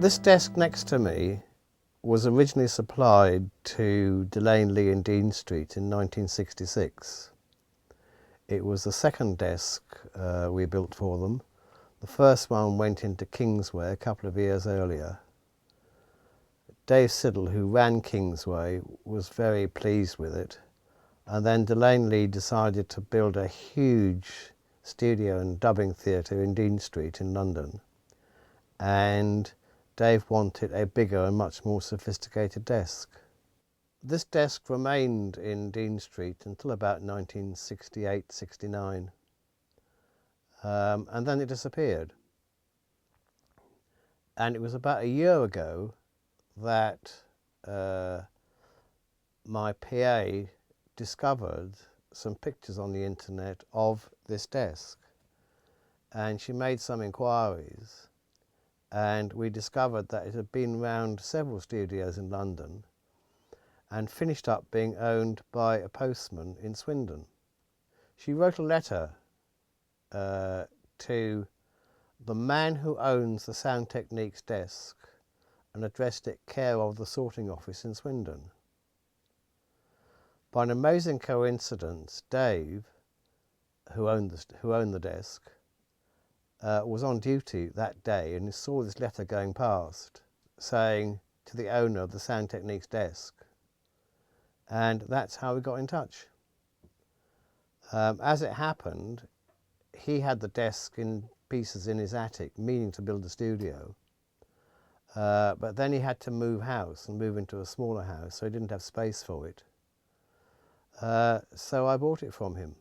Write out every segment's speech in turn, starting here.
This desk next to me was originally supplied to Delane Lee in Dean Street in 1966. It was the second desk we built for them. The first one went into Kingsway a couple of years earlier. Dave Siddle, who ran Kingsway, was very pleased with it, and then Delane Lee decided to build a huge studio and dubbing theatre in Dean Street in London, and Dave wanted a bigger and much more sophisticated desk. This desk remained in Dean Street until about 1968-69, and then it disappeared. And it was about a year ago that my PA discovered some pictures on the internet of this desk, and she made some inquiries, and we discovered that it had been round several studios in London and finished up being owned by a postman in Swindon. She wrote a letter to the man who owns the Sound Techniques desk and addressed it care of the sorting office in Swindon. By an amazing coincidence, Dave, who owned the desk, was on duty that day, and he saw this letter going past saying to the owner of the Sound Techniques desk, and that's how we got in touch. As it happened, he had the desk in pieces in his attic, meaning to build a studio, but then he had to move house and move into a smaller house, so he didn't have space for it. So I bought it from him.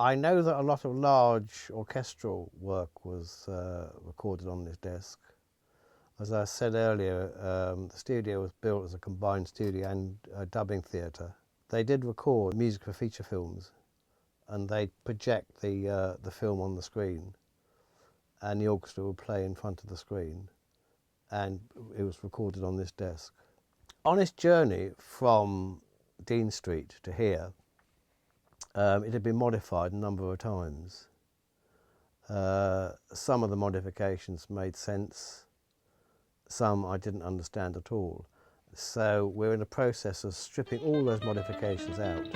I know that a lot of large orchestral work was recorded on this desk. As I said earlier, the studio was built as a combined studio and a dubbing theatre. They did record music for feature films, and they'd project the film on the screen, and the orchestra would play in front of the screen, and it was recorded on this desk. On its journey from Dean Street to here, it had been modified a number of times. Some of the modifications made sense, some I didn't understand at all. So we're in the process of stripping all those modifications out